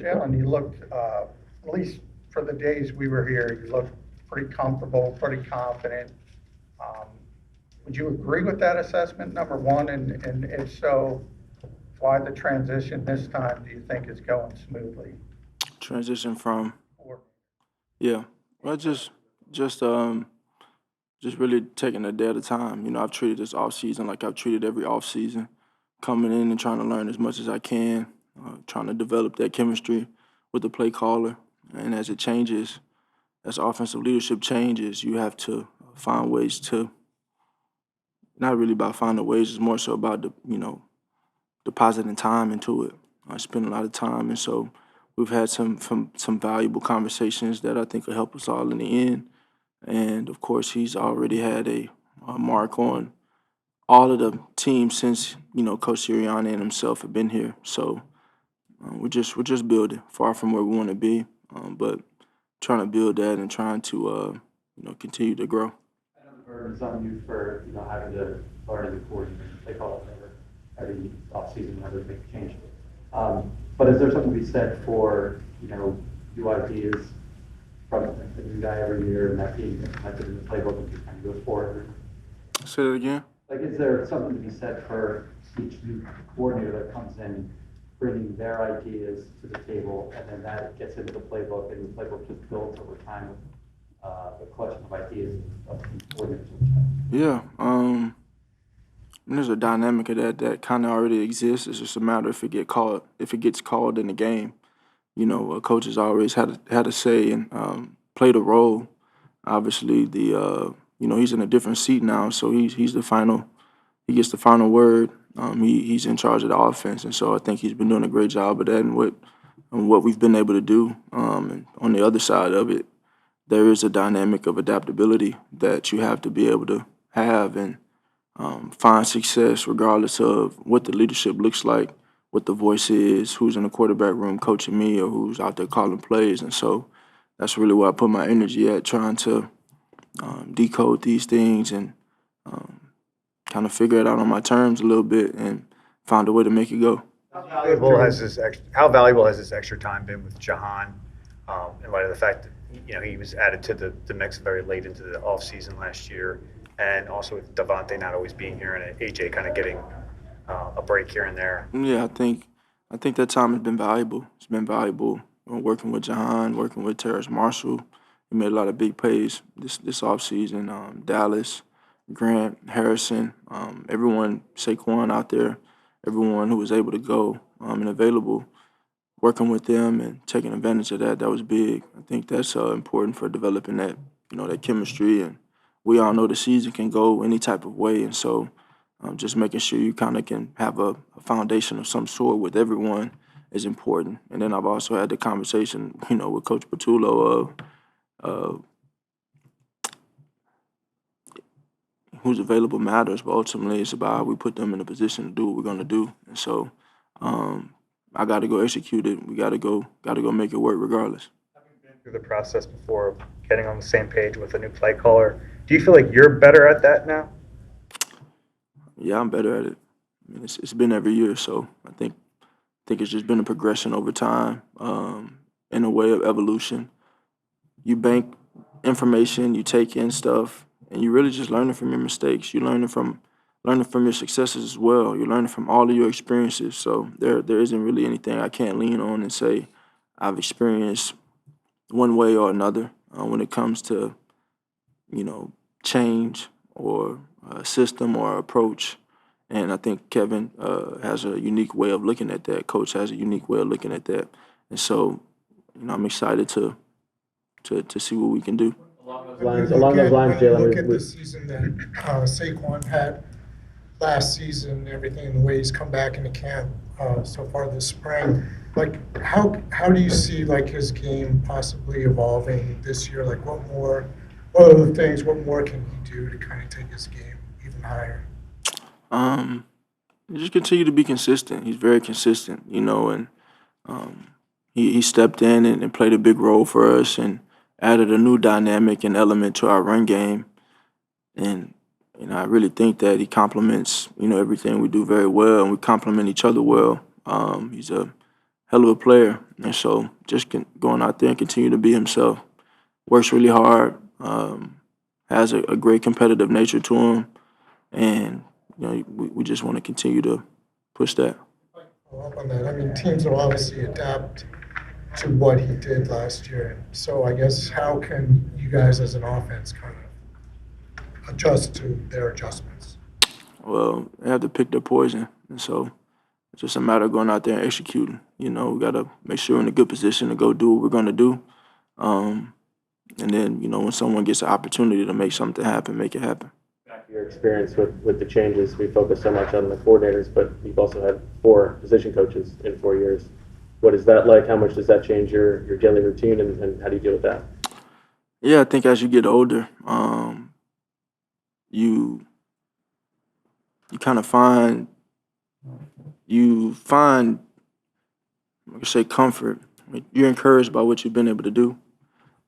Jalen, you looked, at least for the days we were here, you looked pretty comfortable, pretty confident. Um, Would you agree with that assessment, number one? And if so, why the transition this time do you think is going smoothly? Transition from Or yeah, well, just really taking a day at a time. I've treated this off season like I've treated every off season, coming in and trying to learn as much as I can, trying to develop that chemistry with the play caller. And as it changes, as offensive leadership changes, you have to find ways to not really about finding ways. It's more so about depositing time into it. I spend a lot of time, and so we've had some valuable conversations that I think will help us all in the end. And of course, he's already had a mark on all of the teams since Coach Sirianni and himself have been here. So we're just building, far from where we want to be, but trying to build that and trying to continue to grow. I know the burden is on you for, having to learn as a coordinator, they call it every offseason, whenever they make a change. But is there something to be said for, new ideas from the new guy every year and that being implemented in the playbook and just kind of goes forward? Say that again. Like, is there something to be said for each new coordinator that comes in, bringing their ideas to the table, and then that gets into the playbook, and the playbook just builds over time with the collection of ideas of the coordinators? Yeah. There's a dynamic of that kind of already exists. It's just a matter if it gets called in the game. Coaches always had a say and played a role. Obviously, he's in a different seat now, so he's the final. He gets the final word. He's in charge of the offense, and so I think he's been doing a great job of that and what we've been able to do. And on the other side of it, there is a dynamic of adaptability that you have to be able to have and find success regardless of what the leadership looks like, what the voice is, who's in the quarterback room coaching me, or who's out there calling plays. And so that's really where I put my energy at, trying to decode these things and kind of figure it out on my terms a little bit and find a way to make it go. How valuable has this extra time been with Jahan, in light of the fact that he was added to the mix very late into the offseason last year, and also with Devontae not always being here and AJ kind of getting a break here and there? Yeah, I think that time has been valuable. It's been valuable working with Jahan, working with Terrace Marshall. He made a lot of big plays this offseason. Dallas, Grant, Harrison, everyone, Saquon out there, everyone who was able to go and available, working with them and taking advantage of that was big. I think that's important for developing that chemistry. And we all know the season can go any type of way, and so just making sure you kind of can have a foundation of some sort with everyone is important. And then I've also had the conversation, with Coach Patullo of who's available matters, but ultimately it's about how we put them in a position to do what we're going to do. And so I got to go execute it. We got to go make it work regardless. Through the process before getting on the same page with a new play caller, do you feel like you're better at that now? Yeah, I'm better at it. I mean, it's been every year, so I think it's just been a progression over time, in a way of evolution. You bank information, you take in stuff, and you're really just learning from your mistakes. You're learning from your successes as well. You're learning from all of your experiences. So there isn't really anything I can't lean on and say I've experienced one way or another when it comes to change or system or approach. And I think Kevin has a unique way of looking at that. Coach has a unique way of looking at that. And so, I'm excited to see what we can do. Along those lines, When you Jalen, look at the season that Saquon had last season, everything, and the way he's come back into camp so far this spring, like how do you see like his game possibly evolving this year? Like what other things, what more can he do to kind of take his game even higher? Um, just continue to be consistent. He's very consistent, and he stepped in and played a big role for us and added a new dynamic and element to our run game. And I really think that he complements everything we do very well, and we complement each other well. He's hell of a player. And so just going out there and continue to be himself. Works really hard, has a great competitive nature to him, and we just want to continue to push that. Follow up on that. I mean, teams will obviously adapt to what he did last year. So I guess how can you guys as an offense kind of adjust to their adjustments? Well, they have to pick their poison, and so it's just a matter of going out there and executing. We got to make sure we're in a good position to go do what we're going to do. And then, when someone gets an opportunity to make something happen, make it happen. Your experience with the changes, we focus so much on the coordinators, but you've also had 4 position coaches in 4 years. What is that like? How much does that change your daily routine, and how do you deal with that? Yeah, I think as you get older, you kind of find, like I say, comfort. You're encouraged by what you've been able to do.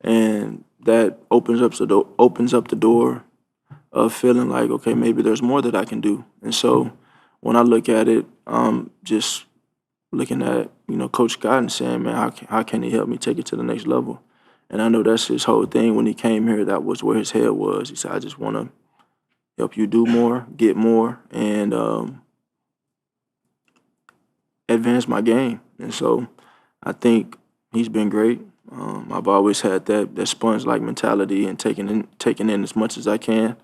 And that opens up the door of feeling like, okay, maybe there's more that I can do. And so when I look at it, just looking at Coach Scott and saying, man, how can he help me take it to the next level? And I know that's his whole thing. When he came here, that was where his head was. He said, I just want to help you do more, get more, and advance my game. And so I think he's been great. I've always had that sponge-like mentality and taking in as much as I can.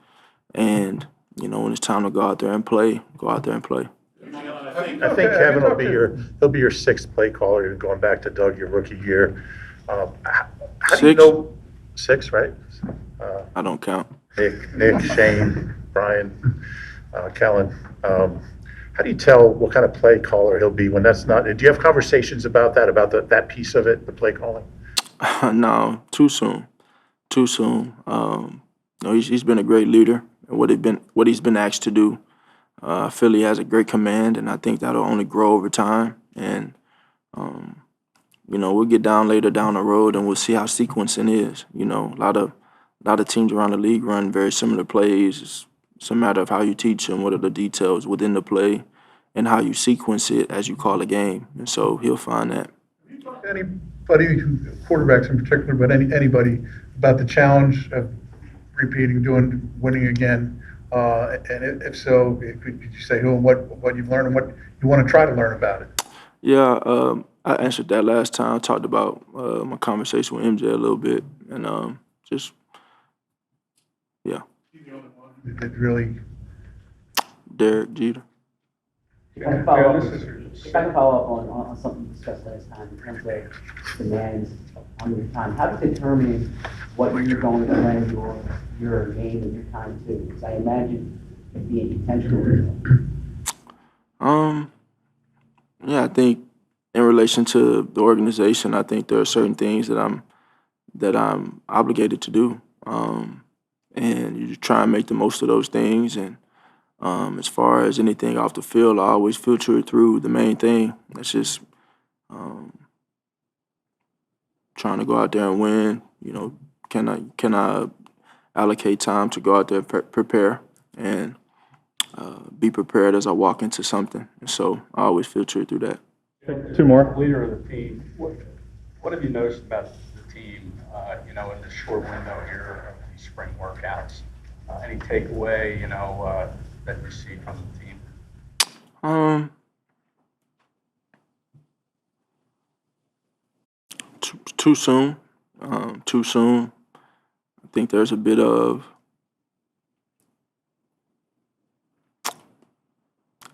And, when it's time to go out there and play, go out there and play. I think Kevin will be your 6th play caller, going back to Doug, your rookie year. How do you 6? know 6, right? I don't count. Nick, Shane, Brian, Kellen. How do you tell what kind of play caller he'll be when that's not? Do you have conversations about that piece of it, the play calling? No, too soon. Too soon. He's been a great leader and what he's been asked to do. I feel he has a great command, and I think that'll only grow over time. And we'll get down later down the road, and we'll see how sequencing is. A lot of teams around the league run very similar plays. It's a matter of how you teach them, what are the details within the play, and how you sequence it as you call a game. And so he'll find that. Anybody, quarterbacks in particular, but anybody, about the challenge of winning again? And if so, could you say who and what you've learned and what you want to try to learn about it? Yeah, I answered that last time. I talked about my conversation with MJ a little bit, and yeah. It really. Derek Jeter. If I can follow up on something discussed last time in terms of demands on your time. How do you determine what you're going to lend your game and your time to? Because I imagine it'd be intentional. Yeah, I think in relation to the organization, I think there are certain things that I'm obligated to do, and you try and make the most of those things. And as far as anything off the field, I always filter it through the main thing. That's just trying to go out there and win. Can I allocate time to go out there and prepare and be prepared as I walk into something? And so I always filter it through that. 2 more. Leader of the team. What have you noticed about the team? In this short window here of these spring workouts. Any takeaway? That you see from the team? Too soon. Too soon. I think there's a bit of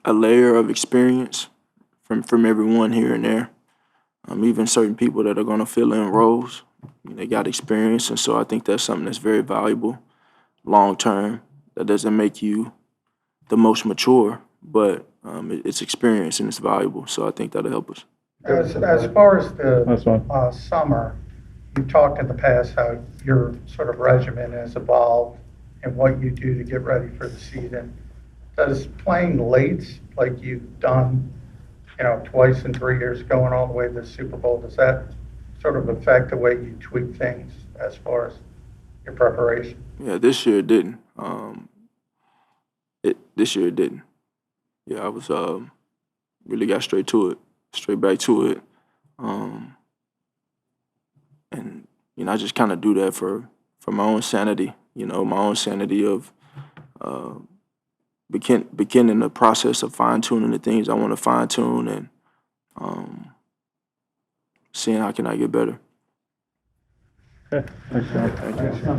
a layer of experience from everyone here and there. Even certain people that are going to fill in roles, they got experience, and so I think that's something that's very valuable long term. That doesn't make you the most mature, but it's experience and it's valuable. So I think that'll help us. As far as Last one. the summer, you talked in the past how your sort of regimen has evolved and what you do to get ready for the season. Does playing late, like you've done, twice in 3 years, going all the way to the Super Bowl, does that sort of affect the way you tweak things as far as your preparation? Yeah, this year it didn't. This year it didn't. Yeah, I was really got straight back to it. And, you know, I just kind of do that for my own sanity, you know, my own sanity of beginning the process of fine-tuning the things I want to fine-tune and seeing how can I get better. Okay. Thank you.